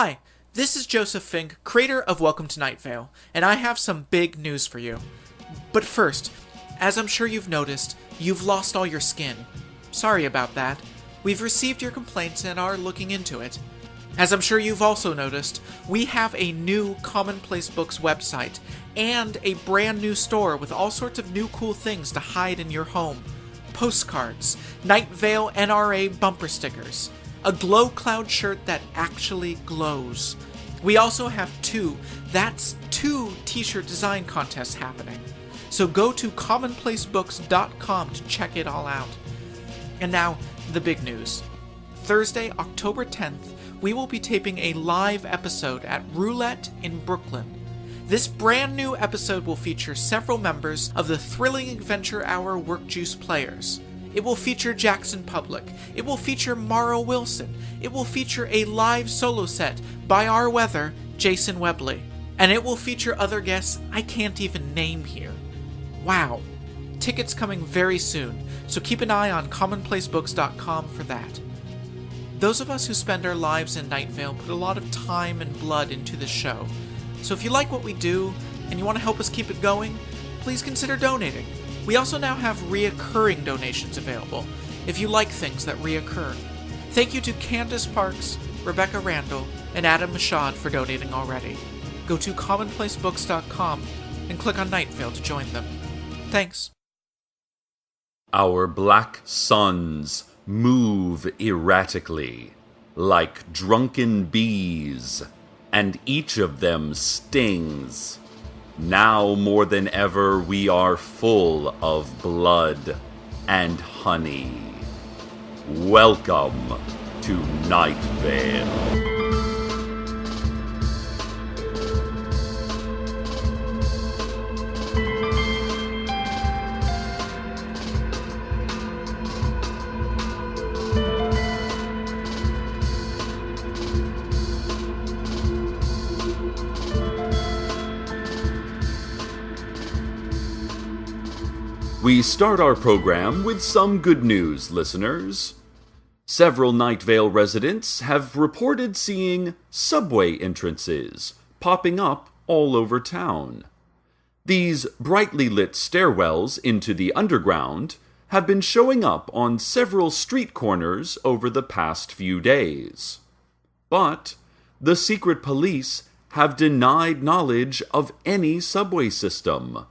Hi, this is Joseph Fink, creator of Welcome to Night Vale, and I have some big news for you. But first, as I'm sure you've noticed, you've lost all your skin. Sorry about that. We've received your complaints and are looking into it. As I'm sure you've also noticed, we have a new Commonplace Books website and a brand new store with all sorts of new cool things to hide in your home. Postcards, Night Vale NRA bumper stickers, a glow cloud shirt that actually glows. We also have two t-shirt design contests happening. So go to commonplacebooks.com to check it all out. And now, the big news. Thursday, October 10th, we will be taping a live episode at Roulette in Brooklyn. This brand new episode will feature several members of the Thrilling Adventure Hour Work Juice players. It will feature Jackson Public. It will feature Mara Wilson. It will feature a live solo set by our weather, Jason Webley. And it will feature other guests I can't even name here. Wow. Tickets coming very soon, so keep an eye on commonplacebooks.com for that. Those of us who spend our lives in Night Vale put a lot of time and blood into this show. So if you like what we do, and you want to help us keep it going, please consider donating. We also now have reoccurring donations available, if you like things that reoccur. Thank you to Candace Parks, Rebecca Randall, and Adam Mashad for donating already. Go to commonplacebooks.com and click on Night Vale to join them. Thanks. Our black suns move erratically, like drunken bees, and each of them stings. Now more than ever we are full of blood and honey. Welcome to Night Vale. We start our program with some good news, listeners. Several Night Vale residents have reported seeing subway entrances popping up all over town. These brightly lit stairwells into the underground have been showing up on several street corners over the past few days. But the secret police have denied knowledge of any subway system.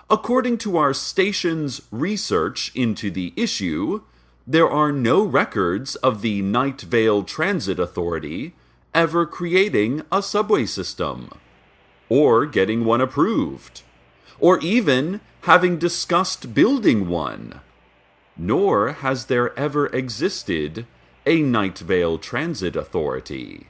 According to our station's research into the issue, there are no records of the Night Vale Transit Authority ever creating a subway system, or getting one approved, or even having discussed building one. Nor has there ever existed a Night Vale Transit Authority.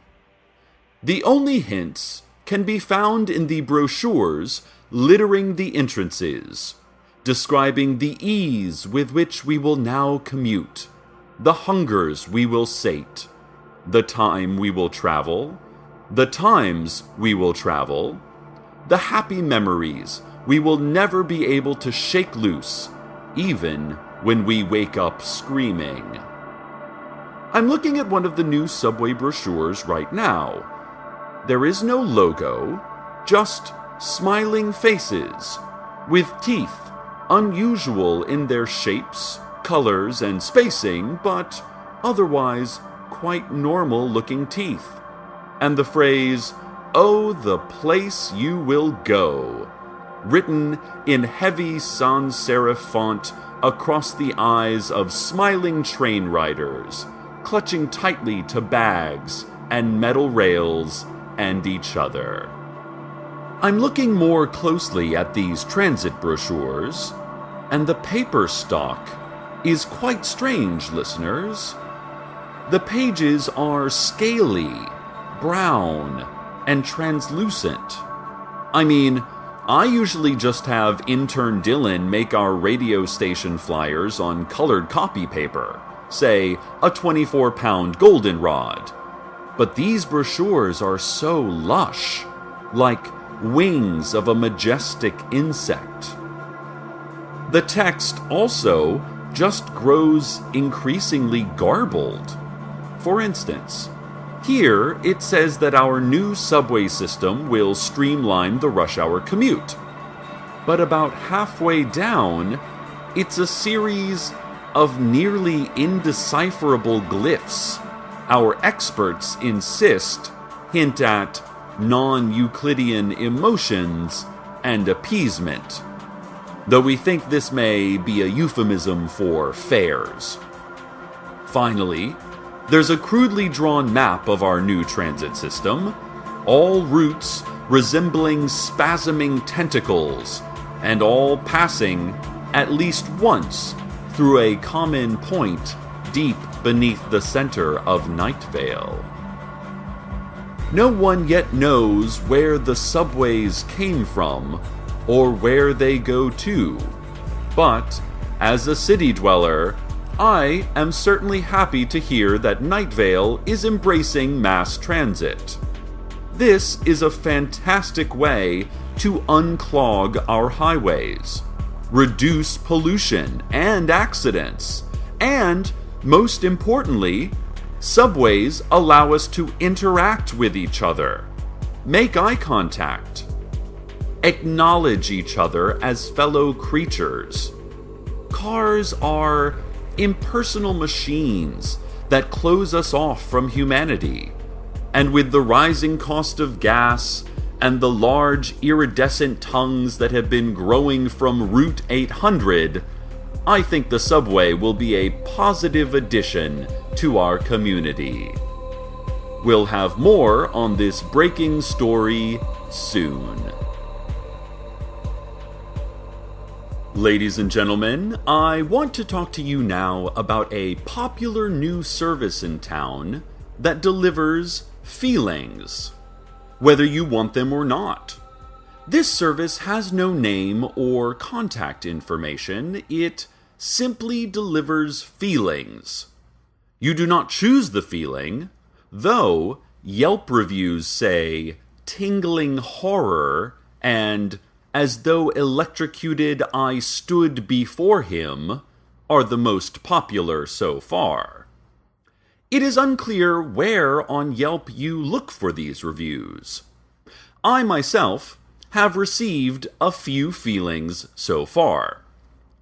The only hints can be found in the brochures littering the entrances, describing the ease with which we will now commute, the hungers we will sate, the time we will travel, the times we will travel, the happy memories we will never be able to shake loose, even when we wake up screaming. I'm looking at one of the new subway brochures right now. There is no logo, just smiling faces, with teeth unusual in their shapes, colors, and spacing, but otherwise quite normal-looking teeth. And the phrase, "Oh, the place you will go," written in heavy sans serif font across the eyes of smiling train riders, clutching tightly to bags and metal rails and each other. I'm looking more closely at these transit brochures, and the paper stock is quite strange, listeners. The pages are scaly, brown, and translucent. I mean, I usually just have intern Dylan make our radio station flyers on colored copy paper, say a 24-pound goldenrod. But these brochures are so lush, like wings of a majestic insect. The text also just grows increasingly garbled. For instance, Here, it says that our new subway system will streamline the rush hour commute. But about halfway down, it's a series of nearly indecipherable glyphs. Our experts insist hint at non-Euclidean emotions and appeasement, though we think this may be a euphemism for fares. Finally, there's a crudely drawn map of our new transit system, all routes resembling spasming tentacles, and all passing at least once through a common point deep beneath the center of Night Vale. No one yet knows where the subways came from or where they go to, but as a city dweller, I am certainly happy to hear that Night Vale is embracing mass transit. This is a fantastic way to unclog our highways, reduce pollution and accidents, and, most importantly, subways allow us to interact with each other, make eye contact, acknowledge each other as fellow creatures. Cars are impersonal machines that close us off from humanity, and with the rising cost of gas and the large iridescent tongues that have been growing from Route 800, I think the subway will be a positive addition to our community. We'll have more on this breaking story soon. Ladies and gentlemen, I want to talk to you now about a popular new service in town that delivers feelings, whether you want them or not. This service has no name or contact information. It simply delivers feelings. You do not choose the feeling, though Yelp reviews say tingling horror and as though electrocuted I stood before him are the most popular so far. It is unclear where on Yelp you look for these reviews. I myself have received a few feelings so far,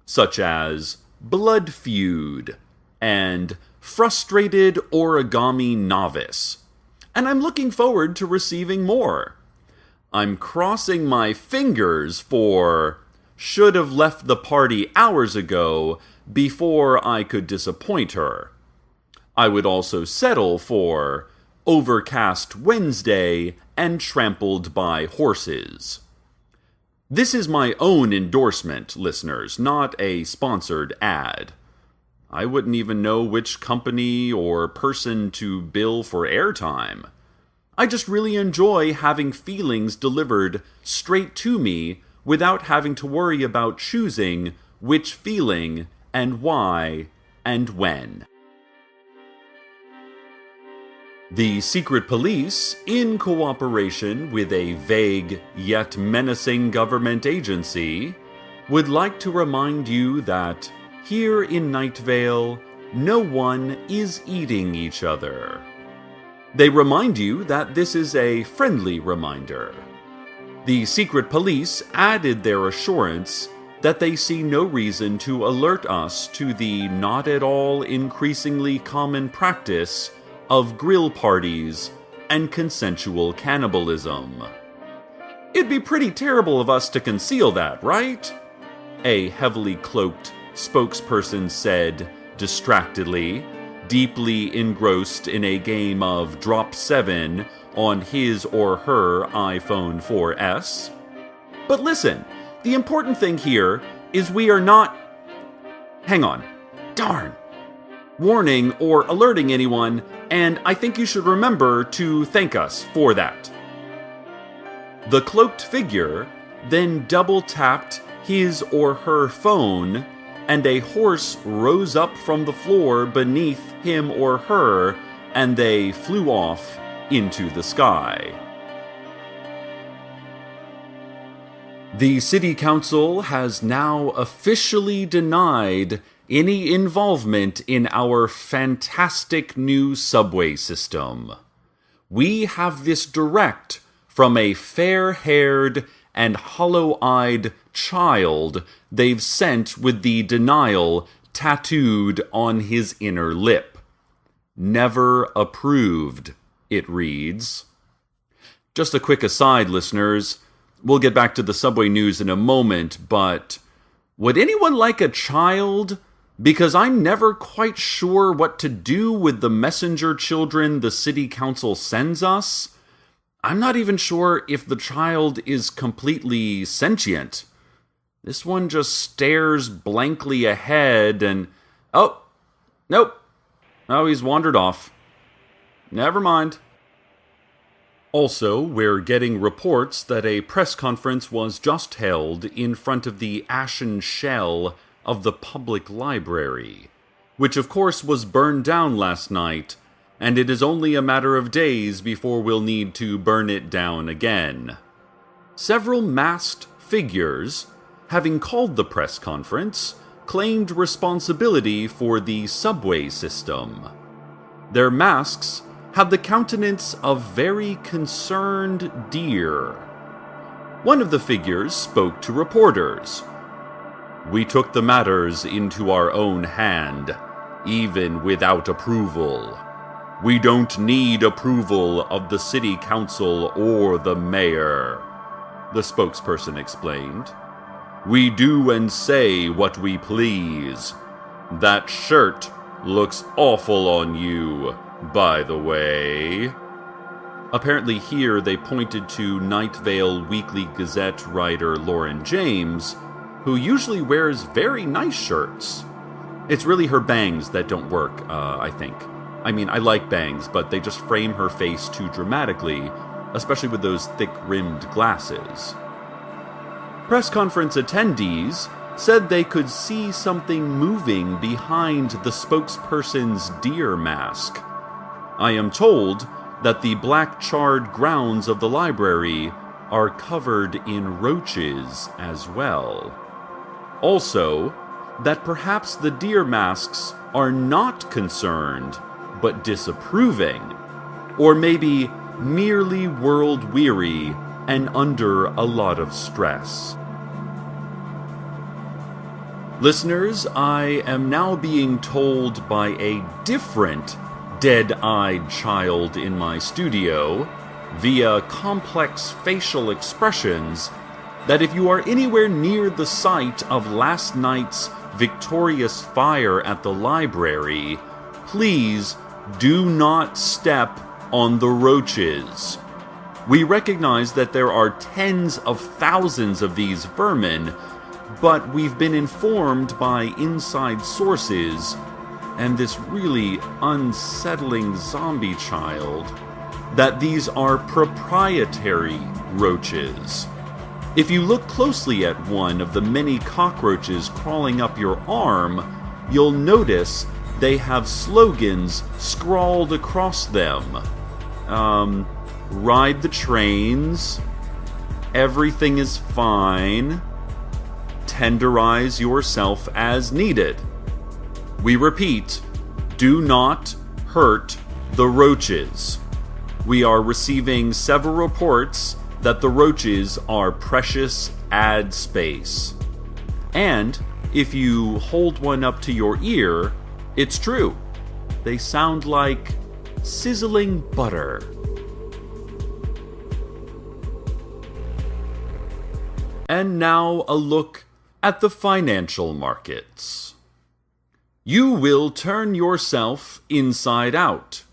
such as blood feud and frustrated origami novice, and I'm looking forward to receiving more. I'm crossing my fingers for should have left the party hours ago before I could disappoint her. I would also settle for overcast Wednesday and trampled by horses. This is my own endorsement, listeners, not a sponsored ad. I wouldn't even know which company or person to bill for airtime. I just really enjoy having feelings delivered straight to me without having to worry about choosing which feeling and why and when. The secret police, in cooperation with a vague yet menacing government agency, would like to remind you that here in Night Vale, no one is eating each other. They remind you that this is a friendly reminder. The secret police added their assurance that they see no reason to alert us to the not at all increasingly common practice of grill parties and consensual cannibalism. It'd be pretty terrible of us to conceal that, right? A heavily cloaked spokesperson said distractedly, deeply engrossed in a game of Drop 7 on his or her iPhone 4S. But listen, the important thing here is we are not... Hang on. Darn. Warning or alerting anyone, and I think you should remember to thank us for that. The cloaked figure then double-tapped his or her phone, and a horse rose up from the floor beneath him or her, and they flew off into the sky. The City Council has now officially denied any involvement in our fantastic new subway system. We have this direct from a fair-haired and hollow-eyed child they've sent with the denial tattooed on his inner lip. Never approved, it reads. Just a quick aside, listeners. We'll get back to the subway news in a moment, but would anyone like a child? Because I'm never quite sure what to do with the messenger children the city council sends us. I'm not even sure if the child is completely sentient. This one just stares blankly ahead and... Oh, nope. Oh, he's wandered off. Never mind. Also, we're getting reports that a press conference was just held in front of the ashen shell of the public library, which of course was burned down last night, and it is only a matter of days before we'll need to burn it down again. Several masked figures, having called the press conference, claimed responsibility for the subway system. Their masks had the countenance of very concerned deer. One of the figures spoke to reporters. "We took the matters into our own hand, even without approval. We don't need approval of the city council or the mayor," the spokesperson explained. "We do and say what we please. That shirt looks awful on you, by the way." Apparently here they pointed to Night Vale Weekly Gazette writer Lauren James, who usually wears very nice shirts. It's really her bangs that don't work, I think. I mean, I like bangs, but they just frame her face too dramatically, especially with those thick-rimmed glasses. Press conference attendees said they could see something moving behind the spokesperson's deer mask. I am told that the black charred grounds of the library are covered in roaches as well. Also, that perhaps the deer masks are not concerned, but disapproving, or maybe merely world-weary and under a lot of stress. Listeners, I am now being told by a different dead-eyed child in my studio, via complex facial expressions, that if you are anywhere near the site of last night's victorious fire at the library, please do not step on the roaches. We recognize that there are tens of thousands of these vermin, but we've been informed by inside sources, and this really unsettling zombie child, that these are proprietary roaches. If you look closely at one of the many cockroaches crawling up your arm, you'll notice they have slogans scrawled across them. Ride the trains, everything is fine, tenderize yourself as needed. We repeat, do not hurt the roaches. We are receiving several reports that the roaches are precious ad space. And if you hold one up to your ear, it's true. They sound like sizzling butter. And now a look at the financial markets. You will turn yourself inside out.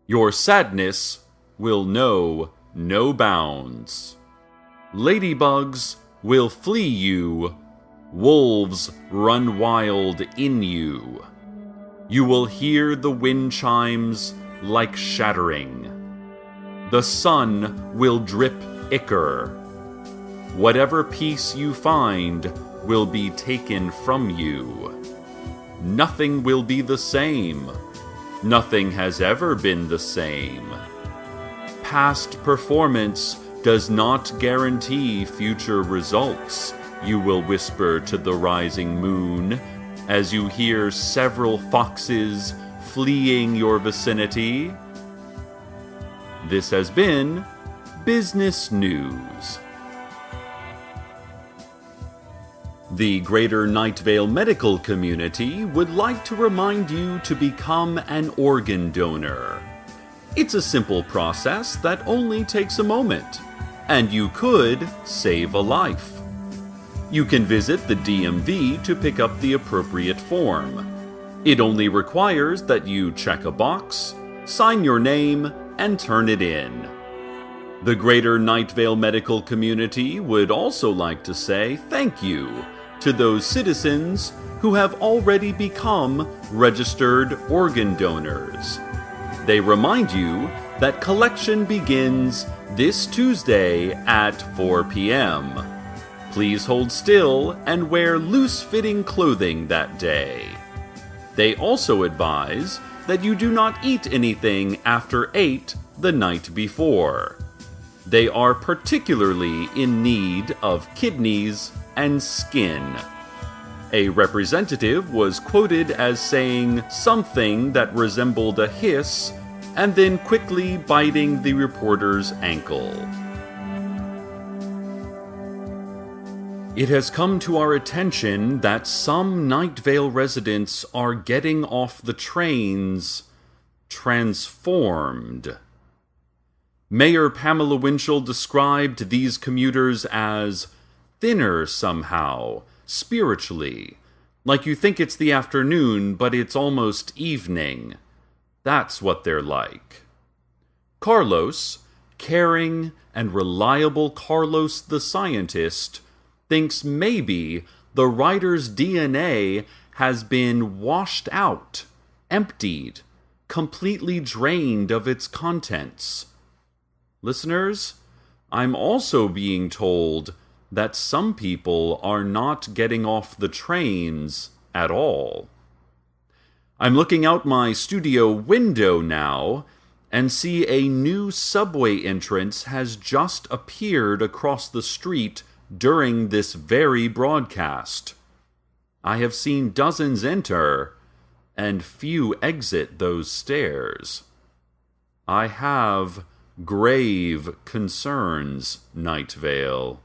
Your sadness will know no bounds. Ladybugs will flee you. Wolves run wild in you. You will hear the wind chimes like shattering. The sun will drip ichor. Whatever peace you find will be taken from you. Nothing will be the same. Nothing has ever been the same. Past performance does not guarantee future results, you will whisper to the rising moon as you hear several foxes fleeing your vicinity. This has been Business News. The Greater Night Vale medical community would like to remind you to become an organ donor. It's a simple process that only takes a moment, and you could save a life. You can visit the DMV to pick up the appropriate form. It only requires that you check a box, sign your name, and turn it in. The Greater Night Vale medical community would also like to say thank you to those citizens who have already become registered organ donors. They remind you that collection begins this Tuesday at 4 p.m. Please hold still and wear loose-fitting clothing that day. They also advise that you do not eat anything after 8 the night before. They are particularly in need of kidneys and skin. A representative was quoted as saying something that resembled a hiss and then quickly biting the reporter's ankle. It has come to our attention that some Night Vale residents are getting off the trains transformed. Mayor Pamela Winchell described these commuters as thinner somehow, spiritually, like you think it's the afternoon, but it's almost evening. That's what they're like. Carlos, caring and reliable Carlos the scientist, thinks maybe the writer's DNA has been washed out, emptied, completely drained of its contents. Listeners, I'm also being told that some people are not getting off the trains at all. I'm looking out my studio window now and see a new subway entrance has just appeared across the street during this very broadcast. I have seen dozens enter and few exit those stairs. I have grave concerns, Night Vale.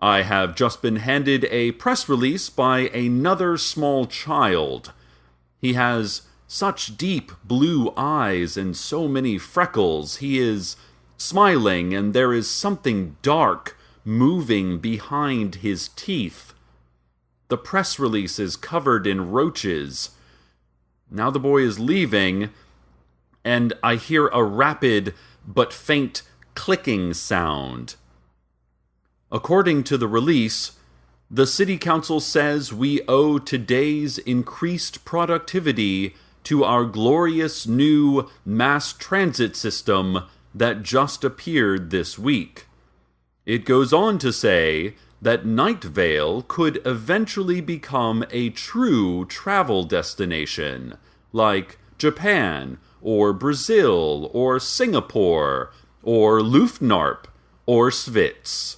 I have just been handed a press release by another small child. He has such deep blue eyes and so many freckles. He is smiling, and there is something dark moving behind his teeth. The press release is covered in roaches. Now the boy is leaving, and I hear a rapid but faint clicking sound. According to the release, the City Council says we owe today's increased productivity to our glorious new mass transit system that just appeared this week. It goes on to say that Night Vale could eventually become a true travel destination, like Japan, or Brazil, or Singapore, or Luftnarp, or Svitz.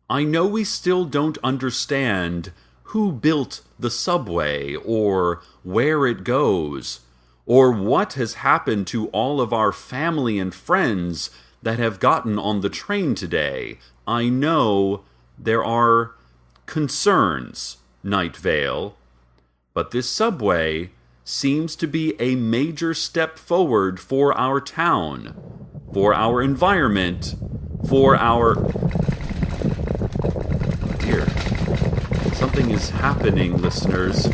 I know we still don't understand who built the subway, or where it goes, or what has happened to all of our family and friends that have gotten on the train today. I know there are concerns, Night Vale, but this subway seems to be a major step forward for our town, for our environment, for our... Here, something is happening, listeners.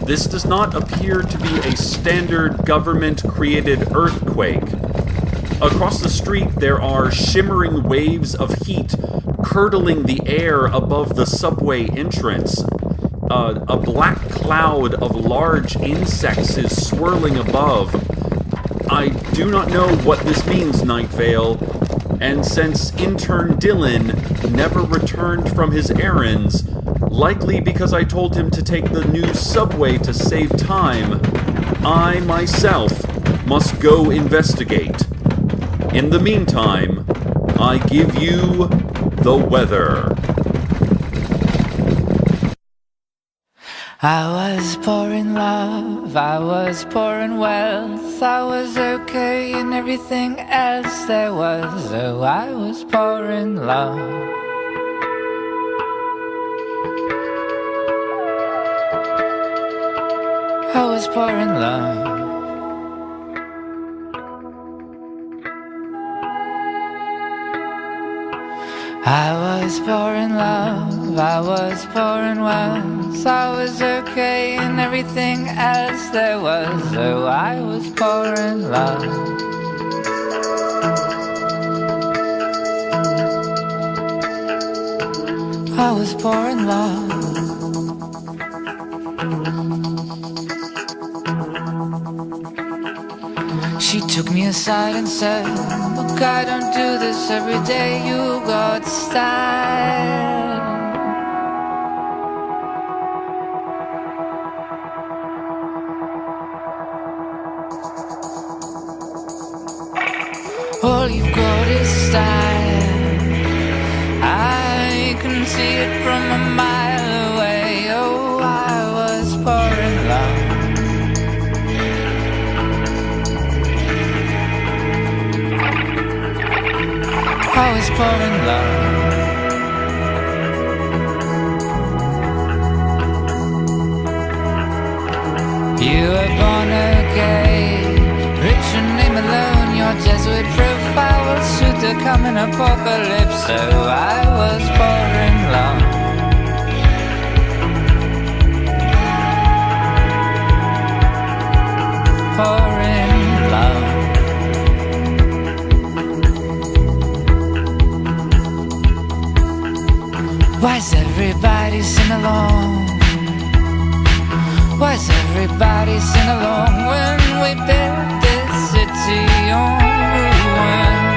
This does not appear to be a standard government-created earthquake. Across the street, there are shimmering waves of heat curdling the air above the subway entrance. A black cloud of large insects is swirling above. I do not know what this means, Night Vale, and since intern Dylan never returned from his errands, likely because I told him to take the new subway to save time, I myself must go investigate. In the meantime, I give you the weather. I was poor in love, I was poor in wealth, I was okay in everything else there was. Oh, I was poor in love. I was poor in love. I was poor in love, I was poor in wealth, I was okay in everything else there was. Oh, I was poor in love. I was poor in love. She took me aside and said, look, I don't do this every day, you got style. All you've got is style, I can see it from a mile away. Oh, I was poor in love. I was poor in love. You were born again, rich and name alone. Your Jesuit profile will suit the coming apocalypse. So I was poor in love. Poor in love. Why's everybody sing along? Why's everybody sing along when we build this city on ruins?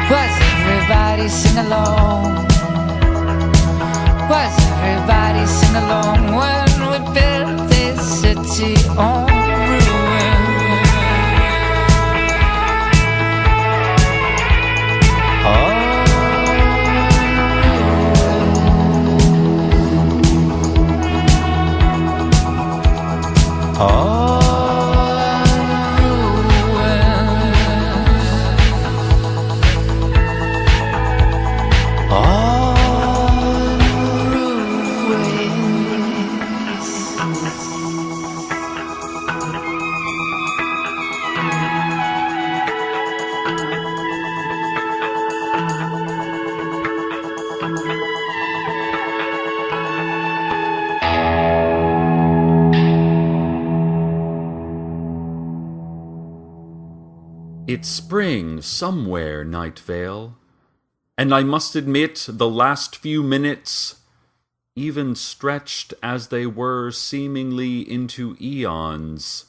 Why's everybody sing along? Why's everybody sing along when we build this city on ruins? It's spring somewhere, Night Vale, and I must admit the last few minutes, even stretched as they were seemingly into eons,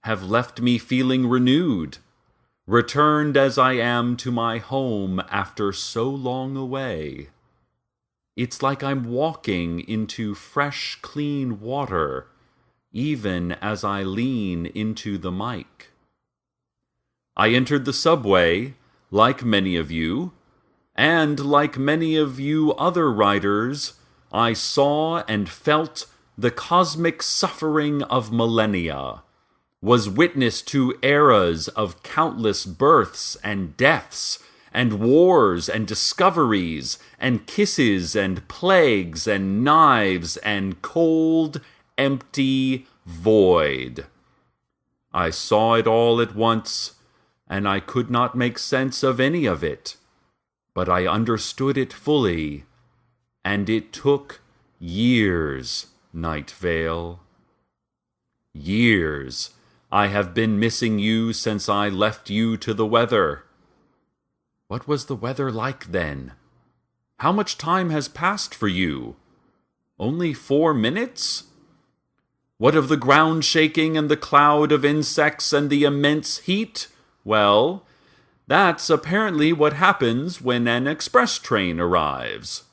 have left me feeling renewed, returned as I am to my home after so long away. It's like I'm walking into fresh, clean water, even as I lean into the mic. I entered the subway, like many of you, and like many of you other riders, I saw and felt the cosmic suffering of millennia, was witness to eras of countless births and deaths, and wars and discoveries, and kisses and plagues and knives and cold, empty void. I saw it all at once, and I could not make sense of any of it, but I understood it fully, and it took years, Night Vale. Years. I have been missing you since I left you to the weather. What was the weather like then? How much time has passed for you? Only 4 minutes? What of the ground shaking and the cloud of insects and the immense heat? Well, that's apparently what happens when an express train arrives.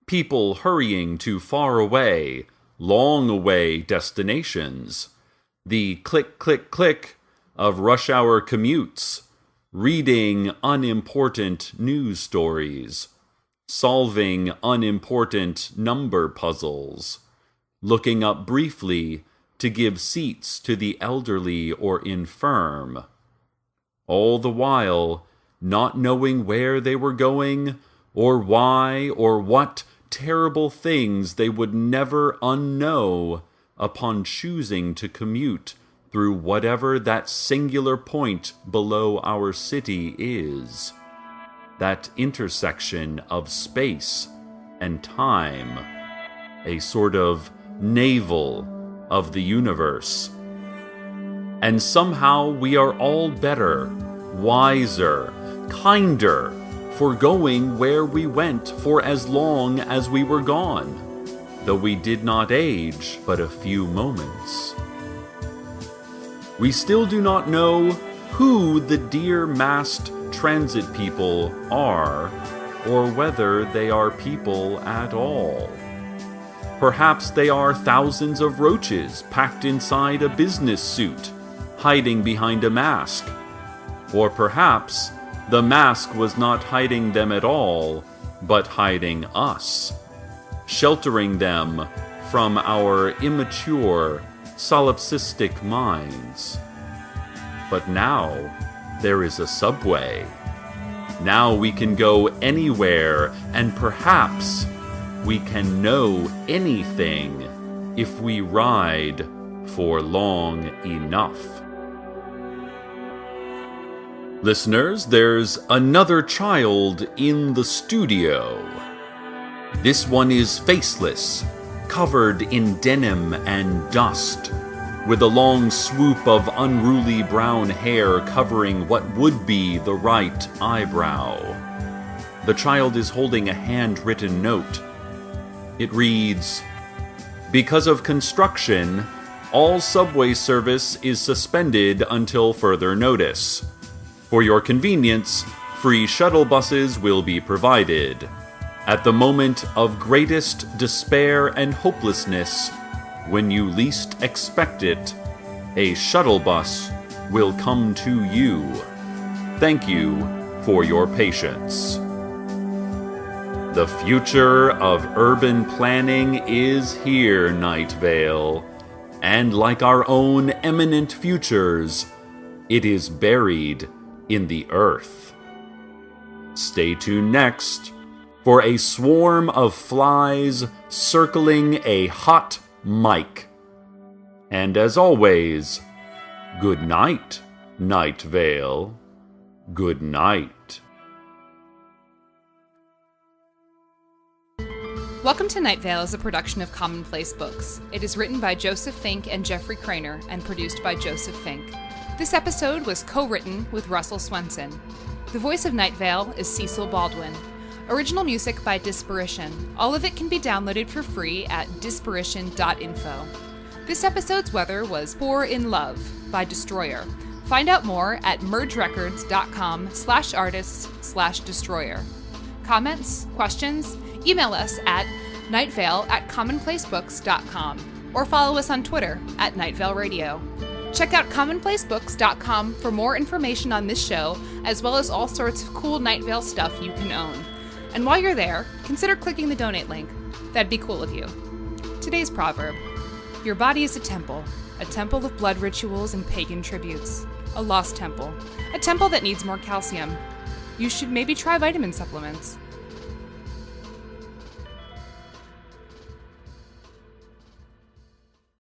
People hurrying to far away, long-away destinations, the click, click, click of rush hour commutes, reading unimportant news stories, solving unimportant number puzzles, looking up briefly to give seats to the elderly or infirm, all the while not knowing where they were going or why or what terrible things they would never unknow upon choosing to commute through whatever that singular point below our city is, that intersection of space and time, a sort of navel of the universe. And somehow we are all better, wiser, kinder for going where we went for as long as we were gone, though we did not age but a few moments. We still do not know who the dear masked transit people are, or whether they are people at all. Perhaps they are thousands of roaches packed inside a business suit, hiding behind a mask. Or perhaps the mask was not hiding them at all, but hiding us, sheltering them from our immature, solipsistic minds. But now there is a subway. Now we can go anywhere, and perhaps we can know anything if we ride for long enough. Listeners, there's another child in the studio. This one is faceless, covered in denim and dust, with a long swoop of unruly brown hair covering what would be the right eyebrow. The child is holding a handwritten note. It reads, "Because of construction, all subway service is suspended until further notice. For your convenience, free shuttle buses will be provided. At the moment of greatest despair and hopelessness, when you least expect it, a shuttle bus will come to you. Thank you for your patience." The future of urban planning is here, Night Vale, and like our own eminent futures, it is buried in the earth. Stay tuned next for a swarm of flies circling a hot mic. And as always, good night, Night Vale. Good night. Welcome to Night Vale is a production of Commonplace Books. It is written by Joseph Fink and Jeffrey Craner and produced by Joseph Fink. This episode was co-written with Russell Swenson. The voice of Night Vale is Cecil Baldwin. Original music by Disparition. All of it can be downloaded for free at disparition.info. This episode's weather was Pour in Love by Destroyer. Find out more at mergerecords.com/artists/destroyer. Comments? Questions? Email us at nightvale@commonplacebooks.com or follow us on Twitter at Nightvale Radio. Check out commonplacebooks.com for more information on this show, as well as all sorts of cool Night Vale stuff you can own. And while you're there, consider clicking the donate link. That'd be cool of you. Today's proverb: your body is a temple of blood rituals and pagan tributes. A lost temple. A temple that needs more calcium. You should maybe try vitamin supplements.